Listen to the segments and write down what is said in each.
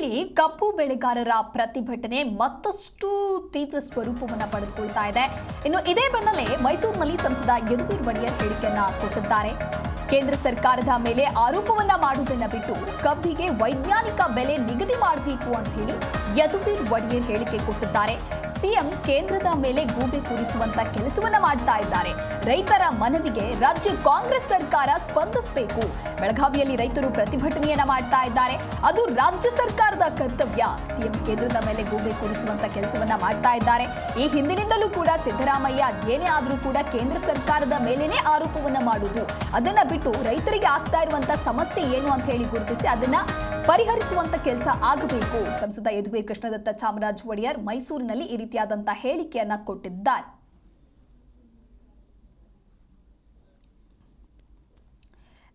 ಬೆಳಗಾವಿಯಲ್ಲಿ ಕಬ್ಬು ಬೆಳೆಗಾರರ ಪ್ರತಿಭಟನೆ ಮತ್ತಷ್ಟು ತೀವ್ರ ಸ್ವರೂಪವನ್ನು ಪಡೆದುಕೊಳ್ತಾ ಇದೆ. ಇನ್ನು ಇದೇ ಬೆನ್ನಲ್ಲೇ ಮೈಸೂರಿನಲ್ಲಿ ಸಂಸದ ಯದುವೀರ್ ಒಡೆಯರ್ ಹೇಳಿಕೆಯನ್ನ ಕೊಟ್ಟಿದ್ದಾರೆ. ಕೇಂದ್ರ ಸರ್ಕಾರದ ಮೇಲೆ ಆರೋಪವನ್ನ ಮಾಡುವುದನ್ನ ಬಿಟ್ಟು ಕಬ್ಬಿಗೆ ವೈಜ್ಞಾನಿಕ ಬೆಲೆ ನಿಗದಿ ಮಾಡಬೇಕು ಅಂತ ಹೇಳಿ ಯದುವೀರ್ ಒಡೆಯರ್ ಹೇಳಿಕೆ ಕೊಟ್ಟಿದ್ದಾರೆ. ಸಿಎಂ ಕೇಂದ್ರದ ಮೇಲೆ ಗೂಬೆ ಕೂರಿಸುವಂತ ಕೆಲಸವನ್ನ ಮಾಡ್ತಾ ಇದ್ದಾರೆ. ರೈತರ ಮನವಿಗೆ ರಾಜ್ಯ ಕಾಂಗ್ರೆಸ್ ಸರ್ಕಾರ ಸ್ಪಂದಿಸಬೇಕು. ಬೆಳಗಾವಿಯಲ್ಲಿ ರೈತರು ಪ್ರತಿಭಟನೆಯನ್ನ ಮಾಡ್ತಾ ಇದ್ದಾರೆ. ಅದು ರಾಜ್ಯ ಸರ್ಕಾರದ ಕರ್ತವ್ಯ. ಸಿಎಂ ಕೇಂದ್ರದ ಮೇಲೆ ಗೂಬೆ ಕೂರಿಸುವಂತ ಕೆಲಸವನ್ನ ಮಾಡ್ತಾ ಇದ್ದಾರೆ. ಈ ಹಿಂದಿನಿಂದಲೂ ಕೂಡ ಸಿದ್ದರಾಮಯ್ಯ ಏನೇ ಆದ್ರೂ ಕೂಡ ಕೇಂದ್ರ ಸರ್ಕಾರದ ಮೇಲೇನೆ ಆರೋಪವನ್ನ ಮಾಡುವುದು, ಅದನ್ನ ಬಿಟ್ಟು ರೈತರಿಗೆ ಆಗ್ತಾ ಇರುವಂತ ಸಮಸ್ಯೆ ಏನು ಅಂತ ಹೇಳಿ ಗುರುತಿಸಿ ಅದನ್ನ ಪರಿಹರಿಸುವಂತ ಕೆಲಸ ಆಗಬೇಕು. ಸಂಸದ ಯದುವೀರ್ ಕೃಷ್ಣದತ್ತ ಚಾಮರಾಜ ಒಡೆಯರ್ ಮೈಸೂರಿನಲ್ಲಿ ಈ ರೀತಿಯಾದಂತಹ ಹೇಳಿಕೆಯನ್ನ ಕೊಟ್ಟಿದ್ದಾರೆ.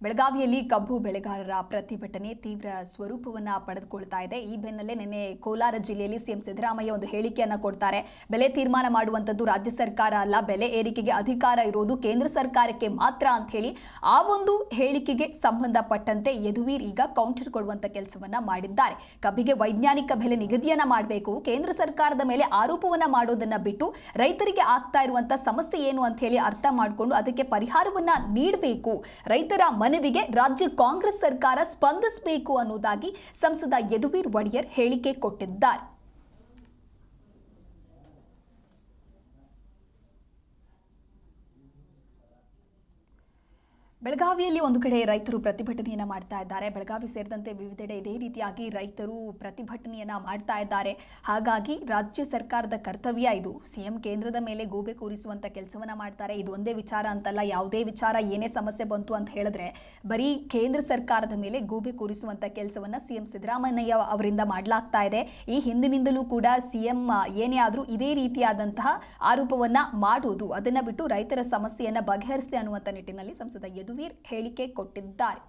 ಬೆಳಗಾವಿಯಲ್ಲಿ ಕಬ್ಬು ಬೆಳೆಗಾರರ ಪ್ರತಿಭಟನೆ ತೀವ್ರ ಸ್ವರೂಪವನ್ನು ಪಡೆದುಕೊಳ್ತಾ ಇದೆ. ಈ ಬೆನ್ನಲ್ಲೇ ನಿನ್ನೆ ಕೋಲಾರ ಜಿಲ್ಲೆಯಲ್ಲಿ ಸಿಎಂ ಸಿದ್ದರಾಮಯ್ಯ ಒಂದು ಹೇಳಿಕೆಯನ್ನು ಕೊಡ್ತಾರೆ. ಬೆಲೆ ತೀರ್ಮಾನ ಮಾಡುವಂಥದ್ದು ರಾಜ್ಯ ಸರ್ಕಾರ ಅಲ್ಲ, ಬೆಲೆ ಏರಿಕೆಗೆ ಅಧಿಕಾರ ಇರೋದು ಕೇಂದ್ರ ಸರ್ಕಾರಕ್ಕೆ ಮಾತ್ರ ಅಂತ ಹೇಳಿ ಆ ಒಂದು ಹೇಳಿಕೆಗೆ ಸಂಬಂಧಪಟ್ಟಂತೆ ಯದುವೀರ್ ಈಗ ಕೌಂಟರ್ ಕೊಡುವಂತ ಕೆಲಸವನ್ನ ಮಾಡಿದ್ದಾರೆ. ಕಬ್ಬಿಗೆ ವೈಜ್ಞಾನಿಕ ಬೆಲೆ ನಿಗದಿಯನ್ನ ಮಾಡಬೇಕು, ಕೇಂದ್ರ ಸರ್ಕಾರದ ಮೇಲೆ ಆರೋಪವನ್ನ ಮಾಡೋದನ್ನ ಬಿಟ್ಟು ರೈತರಿಗೆ ಆಗ್ತಾ ಇರುವಂತ ಸಮಸ್ಯೆ ಏನು ಅಂತ ಹೇಳಿ ಅರ್ಥ ಮಾಡಿಕೊಂಡು ಅದಕ್ಕೆ ಪರಿಹಾರವನ್ನ ನೀಡಬೇಕು. ರೈತರ ಮನವಿಗೆ ರಾಜ್ಯ ಕಾಂಗ್ರೆಸ್ ಸರ್ಕಾರ ಸ್ಪಂದಿಸಬೇಕು ಅನ್ನೋದಾಗಿ ಸಂಸದ ಯದುವೀರ್ ಒಡೆಯರ್ ಹೇಳಿಕೆ ಕೊಟ್ಟಿದ್ದಾರೆ. ಬೆಳಗಾವಿಯಲ್ಲಿ ಒಂದು ಕಡೆ ರೈತರು ಪ್ರತಿಭಟನೆಯನ್ನ ಮಾಡ್ತಾ ಇದ್ದಾರೆ. ಬೆಳಗಾವಿ ಸೇರಿದಂತೆ ವಿವಿಧೆಡೆ ಇದೇ ರೀತಿಯಾಗಿ ರೈತರು ಪ್ರತಿಭಟನೆಯನ್ನ ಮಾಡ್ತಾ ಇದ್ದಾರೆ. ಹಾಗಾಗಿ ರಾಜ್ಯ ಸರ್ಕಾರದ ಕರ್ತವ್ಯ ಇದು. ಸಿಎಂ ಕೇಂದ್ರದ ಮೇಲೆ ಗೂಬೆ ಕೂರಿಸುವಂತ ಕೆಲಸವನ್ನ ಮಾಡ್ತಾರೆ. ಇದು ಒಂದೇ ವಿಚಾರ ಅಂತಲ್ಲ, ಯಾವುದೇ ವಿಚಾರ ಏನೇ ಸಮಸ್ಯೆ ಬಂತು ಅಂತ ಹೇಳಿದ್ರೆ ಬರೀ ಕೇಂದ್ರ ಸರ್ಕಾರದ ಮೇಲೆ ಗೂಬೆ ಕೂರಿಸುವಂತ ಕೆಲಸವನ್ನ ಸಿಎಂ ಸಿದ್ದರಾಮಯ್ಯ ಅವರಿಂದ ಮಾಡಲಾಗ್ತಾ ಇದೆ. ಈ ಹಿಂದಿನಿಂದಲೂ ಕೂಡ ಸಿಎಂ ಏನೇ ಆದ್ರೂ ಇದೇ ರೀತಿಯಾದಂತಹ ಆರೋಪವನ್ನ ಮಾಡುವುದು, ಅದನ್ನ ಬಿಟ್ಟು ರೈತರ ಸಮಸ್ಯೆಯನ್ನ ಬಗೆಹರಿಸದೆ ಅನ್ನುವಂತ ನಿಟ್ಟಿನಲ್ಲಿ ಸಂಸದ ಯದುವೀರ್ ಹೇಳಿಕೆ ಕೊಟ್ಟಿದ್ದಾರೆ.